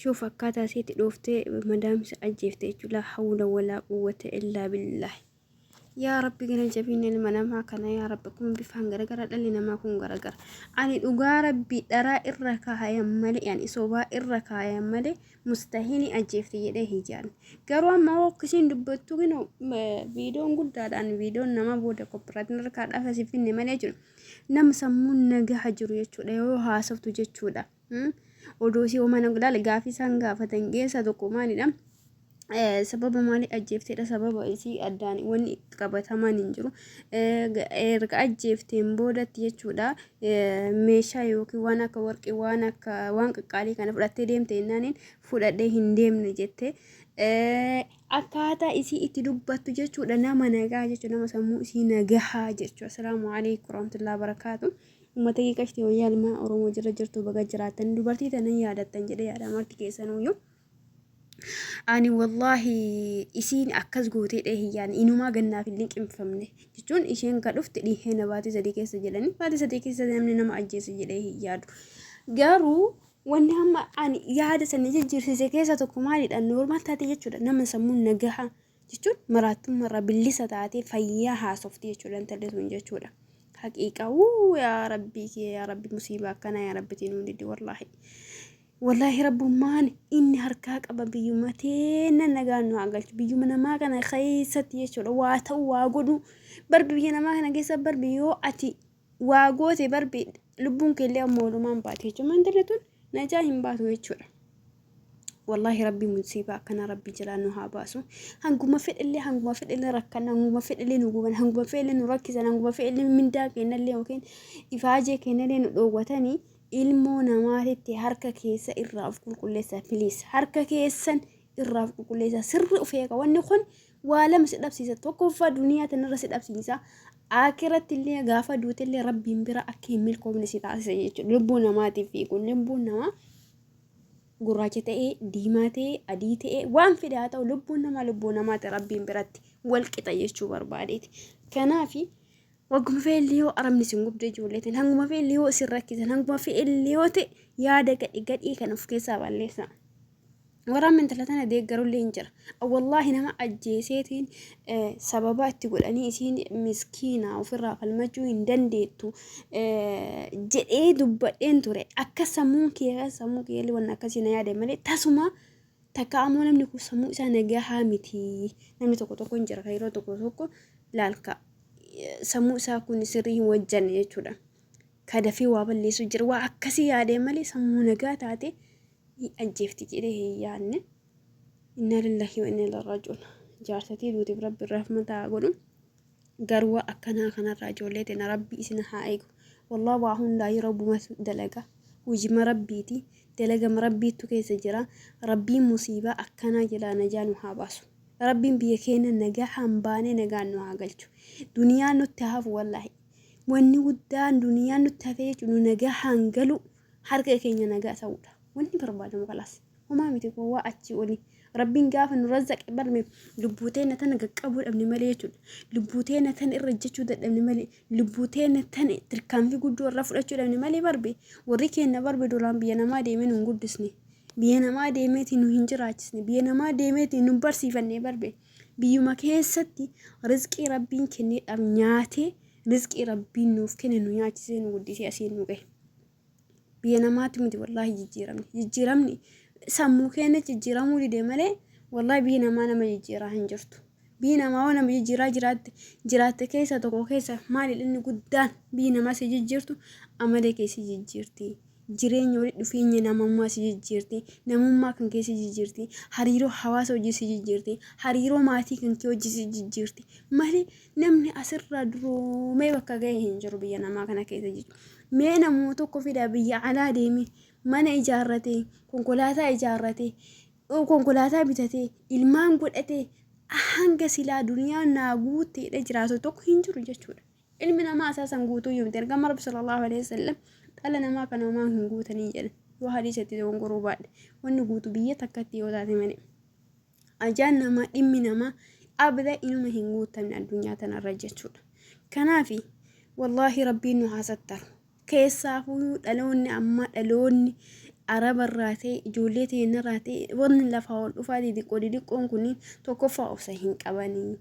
شوف أكاتا سيتي دوفتي مدام سأجيفتي لا حول ولا قوة إلا بالله يا ربي قنا جبيني المنام هكذا يا رب كون بفهم غرغر لنا ما كون غرغر اني دوغا ربي درا الركا يمل يعني صوبا الركا يمل مستحيل اجيفتي يده هيجان غرو ما وكسين دبتو غنو فيديو غدادان فيديو نما بوده كوبرات نركا دافا سيفين مالجن نم سمون نغا حجرو يچودا يو هاسفتو جچودا ودوسي ومن غدال غافي سانغا فتنگيسا دوكوماني دم سبب مالي أجيفتي ده سبب إيسي أداني وني قبتها ما ننجرو إرك أجيفتين بودا تيجودا ميشا يوكي وانا كوركي وانا كوانك قالي كان فراتي ديم تينانين فراتي هنديم نجتة أكاتا إيسي إتدوباتو جيجودا ناما نغا جيجو ناما سمو إيسي نغاها جيجو السلام عليكم ورحمة الله وبركاته ومتى كشتي ويال ما أرومو جرجرتو بغا جراتن دوبارتي تنين يادتن جدي يادا مارتي كيسانو يو أنا والله إسين أكز قوتي إيه يعني إنه ما قلنا في اللينك إنفهمني تجون إيشين كدفت لي هنا باتي زديكي سجلني باتي زديكي سجلني نما أجي سجله يادو قارو وانهم أنا يادا سنجي جيرسي سكيسة تكمالي النور ما تاتي يجود نما سمون نجاها تجون مراتم مرة باللسة تاتي فياها صفتي يجود أنت اللي تنجي حقيقة يا ربي يا ربي مصيبة كنا يا ربي تنودي والله والله رب مان إني هركاك أبا بيومتين نجانو عقلت بيومنا ما كان خيست يشول واتو واجدو بربي بينا ما كان جيس بربيو أتي واجوتي بربي لبون كلي أمور ما باتي جمان دلتون نجاهم باتو يشول والله ربي مصيبة كان ربي جلانو هاباسو هنقوم في اللي ركنا هنقوم في اللي نقوم هنقوم في اللي نركز هنقوم في اللي من داك إن اللي ممكن يفاجئ كنا اللي نقوتني ilmoo namaatitti harka keessa irraa of qulqulleessa please harka keessan irraa of qulqulleessa sirri ufeeka wanni kun waa lama si dhabsiisa tokkoffaa duniyaa tanarra si dhabsiisa aakiratti illee gaafa duute illee rabbiin bira akka hin milkoomne si taasisa jechuudha lubbuu namaatiif kun lubbuun namaa gurraacha ta'ee diimaa ta'ee adii ta'ee waan fedhe haa ta'u lubbuun namaati rabbiin biratti wal qixa jechuu barbaadeeti kanaafi وقم في الليو أرمني سنقب دجولتين هنقم في الليو سركيزن هنقم في الليو تي يا دقة إقاد إيه كانوا في كيسا بالليسا ورا من ثلاثة دقيقة قالوا لي إنجر أو والله نما أجيسيتين سببات تقول أني إسين مسكينة وفي الرافع المجوين دنديتو جئي دبئين توري أكسموكي يلي وانا كسينا يا دي مالي تاسوما تكامو نمنكو سمو إسا نجاها ميتي نمني توكو إنجر خيرو توكو لالكا سمو ساكون سري وجن يجودا كذا في وابل لي سجر وعكسي يا مالي سمو نجات عادي أجفتي كده يعني إن لله وإنا إليه راجعون جارتي دوتي برب الرحمة تقولون قروا أكنا خنا الرجولات إن ربي إسنا حائق والله واهون لا يرب ما دلقة وجم ربيتي دلقة مربيتو كيس جرا ربي مصيبة أكنا جلا نجان وحاباسو ربي بيكين النجاح أمباني نجانو عقلتو دنيا نتهاف والله واني ودان دنيا نتهافيج ونجاح انقلو حركة كينيا نجاح سودا واني بربادو خلاص وما ميتكو واتشي ولي ربي نقاف نرزق برمي لبوتين تنقى قبول ابن مليتو لبوتين تن الرجتشو دد ابن ملي لبوتين تن تركان في قدو الرفرتشو ابن ملي بربي وريكينا بربي دولان بيانا ما ديمين ونقدسني بيانا ما ديميتي نو هنجراجسني بيانا ما ديميتي نو برسي فني بربي بيو ما كيستي رزقي ربين كني أمنياتي رزقي ربين نوف كني نياتي سين ودي سياسين نوجه بيانا ما تمدي والله جيرامني سمو كنت جيرامو لي دمله والله بينا ما أنا ما يجيرا هنجرتو بينا ما أنا ما يجيرا جرات كيسة تقو كيسة مالي لأنه قدان بينا ما سيجيرتو أما ده كيسة جيرتي جيرين يوري دفيني نمما سيجيرتي نمما كان كيسة جيرتي حريرو حواس وجي سيجيرتي حريرو ماتي كان كيو جي سيجيرتي مالي نمني أسر درو ما يبقى جاي هنجرو بينا ما كان كيسة جيرتي مينا موتو كفيدا بيا على ديمي mana ijaarrate konkolaataa ijaarrate konkolaataa bitate ilmaan godhate hanga silaa duniyaa naa guuteedha jiraatu tokko hin jiru jechuudha ilmi namaa asaasan guutuu yoomte ergama rabbi sallallahu alaihi wasallam dhala namaa kana homaa hin guutanii jedhan yoo hadiisatti dogongoruu baadhe wanni guutu biyya takkatti yoo taate malee ajaan namaa dhimmi namaa abda inuma hin guutamne addunyaa tanarra jechuudha kanaafi wallahi rabbiin nu haasattaru keessaafuu dhaloonni amma dhaloonni araba irraatee ijoollee teenya irraatee wanni lafaa ol dhufaa xixiqqoon kunniin tokkoffaa obsa hin qabanii.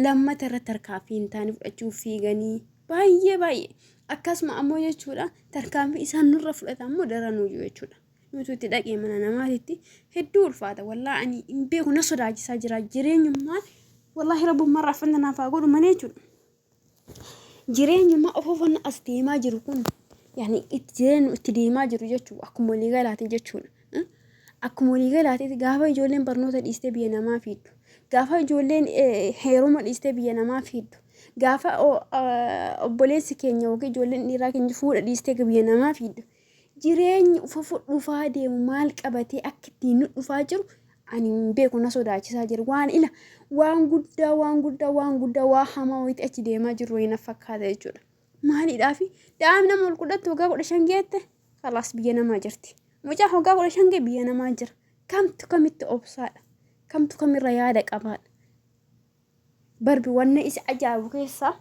Lammata irratti tarkaanfii hin taane fudhachuuf fiiganii baay'ee akkasuma ammoo jechuudha tarkaanfii isaan nurra fudhatan immoo daranuu jechuudha. Nuti itti dhaqee mana namaatitti hedduu ulfaata wallaahi ani hin beeku na sodaachisaa jira jireenyummaan wallaahi rabbummaa raffan naaf haa godhu malee jechuudha. Jireenyummaa ofoofanna as deemaa jiru kun yani itti deemaa jiru jechuudha akkuma walii galaatee jechuudha. Akkuma walii galaatee gaafa ijoolleen barnoota dhiistee biyya namaa fiiddu. Gaafa ijoolleen heeruma dhiistee biyya namaa fiiddu. Gaafa obboleessi keenya yookiin ijoolleen dhiiraa keenya fuudha dhiistee biyya namaa fiiddu. Jireenyi ufufu dhufaa deemu maal qabatee akka ittiin nu dhufaa jiru ani hin beeku na sodaachisaa jiru. Waan guddaa waan hamaa wayiiti achi deemaa jiru wayii na fakkaata jechuudha. Maaliidhaafi daa'imni nama ol kudhatti waggaa 15 geette kalaas biyya namaa jirti. Mucaa waggaa 15 gee biyya namaa jira. Kamtu kamitti obsaadha? Kamtu kamirra yaada qabaadha? Barbi wanna isa ajaa'ibu keessaa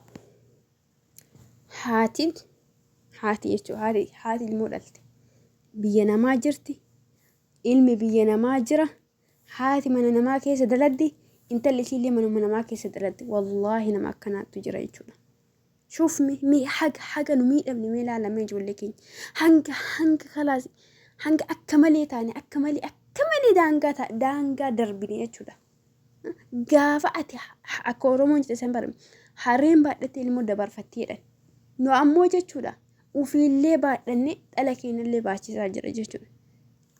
haati jechuudha. Haati ilmoo dhalte. Biyya namaa jirti. Ilmi biyya namaa jira. Haati mana namaa keessa daladdi. Intalli isiillee mana namaa keessa daladdi. Wallaahi nama akkanaatu jira jechuudha. شوف مي حاجة نميت ابن ميلا لما يجوا لكين هنگ خلاص هنگ أكملي تاني أكملي دانجا دربني أشودا قافعتي أكورمون تسمبر حريم بعد تلمو دبر فتيرة نو أموجة أشودا وفي اللي بعد لني لكن اللي باشي ساجر أشودا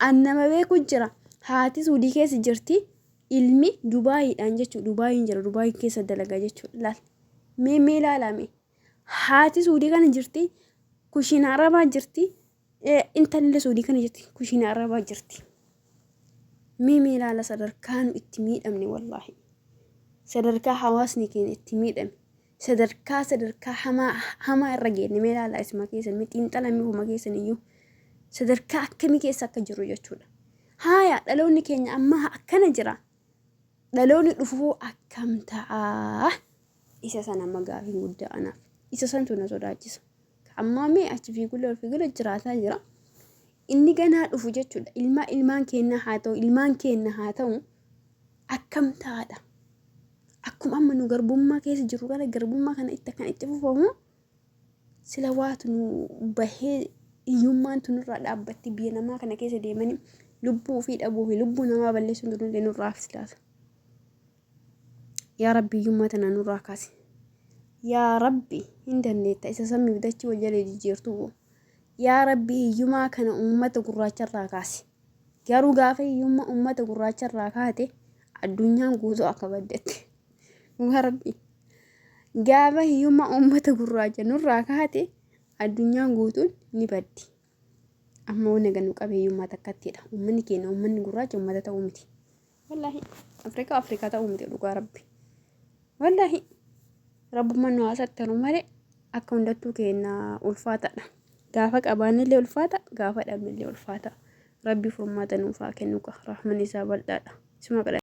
أنا ما بيكو جرا هاتي سودي كيس جرتي علمي دبي أنجتشو دبي كيس دلقا جتشو لا ميلا لامي haati suudii kana jirti kushiina arabaa jirti intalli suudii kana jirti kushiina arabaa jirti mimi ilaala sadarkaa nu itti miidhamne wallaahi sadarkaa hawaasni keenya itti miidhame sadarkaa hamaa irra geenne mee ilaala isma keessan mee xiinxalamii huma keessan iyyuu sadarkaa akkamii keessa akka jiru jechuudha. Haaya dhaloonni keenya amma akkana jira dhaloonni dhufuu akkam ta'a isa sana magaafii guddaa anaaf. Isa santu na sodaachisa. Amma mee achi fiigula jiraataa jira. Inni ganaa dhufu jechuudha. Ilmaan keenya haa ta'u akkam taadha. Akkuma amma nu garbummaa keessa jiru kana garbummaa kana itti fufamu sila waatu nu bahee hiyyummaan tunurraa dhaabbatti biyya namaa kana keessa deemanii lubbuu fi dhabuu fi lubbuu namaa balleessuun tunillee nurraa filaata. Yaa Rabbi hiyyummaa tana nurraa kaasi. Yaa Rabbi hindanneetta isa samii bidachi wajjala jijjiirtu. Yaa Rabbi hiyyumaa kana uummata gurraacharraa kaasi. Garuu gaafa hiyyummaa uummata gurraacharraa kaate addunyaan guutuu akka baddetti. Yaa Rabbi gaafa hiyyummaa uummata gurraacha nurraa kaate addunyaan guutuun ni baddi. Amma wanna gannu qabe hiyyummaa takkattiidha. Uummanni keenya uummanni gurraacha uummata ta'uu miti. Wallaahi Afrikaa ta'uu miti dhugaa Rabbi. Wallaahi Rabbummaan nu haasattanuu malee akka hundattuu keenya ulfaataadha. Gaafa qabaannillee ulfaata, gaafa dhabnillee ulfaata. Rabbi furmaata nuuf haa kennu. Rahmanni isaa bal'aadha.